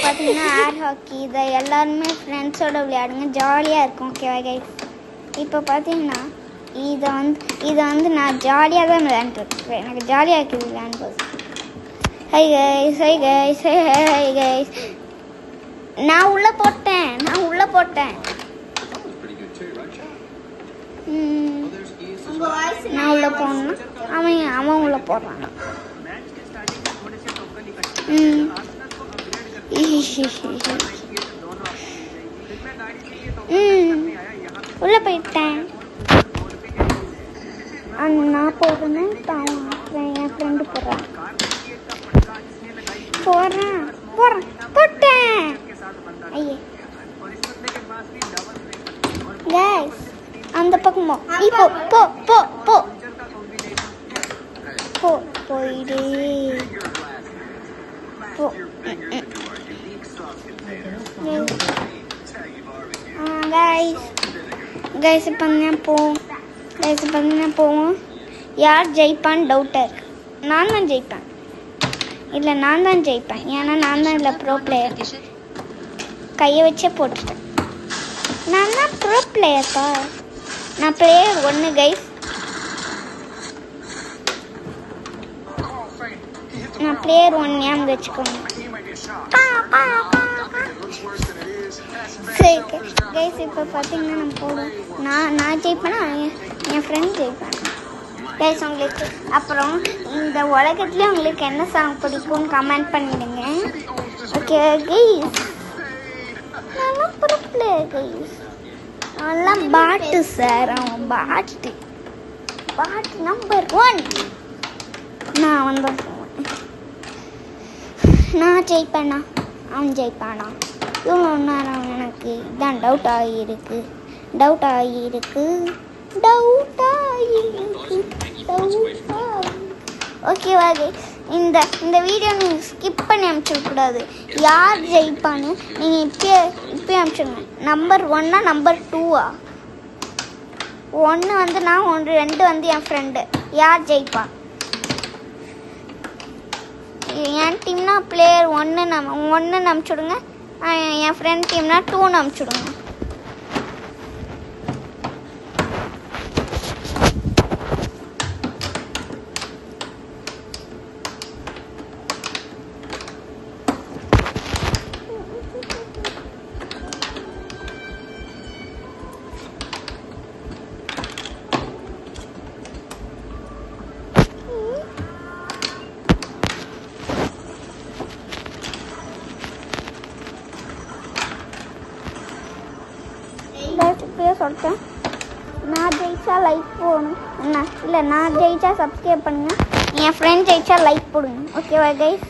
பார்த்தீங்கன்னா ஏர் ஹாக்கி இதை எல்லாருமே ஃப்ரெண்ட்ஸோட விளையாடுங்க, ஜாலியாக இருக்கும். ஓகேவா கைஸ்? இப்போ பார்த்தீங்கன்னா இதை வந்து நான் ஜாலியாக தான் விளையாண்டுருக்கேன். எனக்கு ஜாலியாக இருக்குது விளையாண்டுறது. Hi guys, hi guys, hi guys. நான் உள்ளே போட்டேன். நான் உள்ளே போனேன்னா அவன் உள்ளே போடுறான். உள்ளே போயிட்டேன். நான் போடுறேன், என் ஃப்ரெண்டு போட்டேன். ஐயே கைஸ், அந்த பக்கமோ போயிடு கைஸ். இப்போ போவோம். யார் ஜெயிப்பான்னு டவுட்டாக இருக்கு. நான் தான் ஜெயிப்பேன். ஏன்னா நான் தான் இல்லை ப்ரோ பிளேயர். கையை வச்சே போட்டுட்டேன். நான் தான் ப்ரோ பிளேயர்ப்பா. நான் பிளேயர் 1 கைஸ். நான் பிளேயர் 1 ஞாபகம் வச்சுக்கோங்க. சரி கைஸ், இப்போ பார்த்தீங்கன்னா நம்ம போடுவோம். நான் ஜெயிப்பேன்னா என் ஃப்ரெண்ட் ஜெயிப்பேன் கைஸ். உங்களுக்கு அப்புறம் இந்த உலகத்துலேயே உங்களுக்கு என்ன சாங் பிடிக்கும்னு கமெண்ட் பண்ணிடுங்க. Okay guys? நல்லா பிடிக்கல கைஸ். நல்லா பாட்டு சார், அவன் பாட்டு நம்பர் 1. நான் வந்து நான் ஜெயிப்பேனா அவன் ஜெயிப்பானா? இவ்வளோ நேரம் எனக்கு இதான் டவுட் ஆகியிருக்கு. ஓகேவா கைஸ்? இந்த வீடியோ நீங்கள் ஸ்கிப் பண்ணி அனுப்பிச்சிடக்கூடாது. யார் ஜெயிப்பான்னு நீங்கள் இப்பயே அனுப்பிச்சிடுங்க. Number 1 number 2? 1 வந்து நான், 2 வந்து என் ஃப்ரெண்டு. யார் ஜெயிப்பா? என் டீம்னா பிளேயர் 1 அனுப்பிச்சுடுங்க. என் ஃப்ரெண்ட் டீம்னா 2 அனுப்பிச்சுடுங்க. இப்பயே சொல்லிட்டேன். நான் ஜெயிச்சா லைக் போடணும். என்ன இல்லை, நான் ஜெயிச்சா சப்ஸ்கிரைப் பண்ணுங்க. என் ஃப்ரெண்ட் ஜெயிச்சா லைக் போடுங்க. ஓகேவா கைஸ்?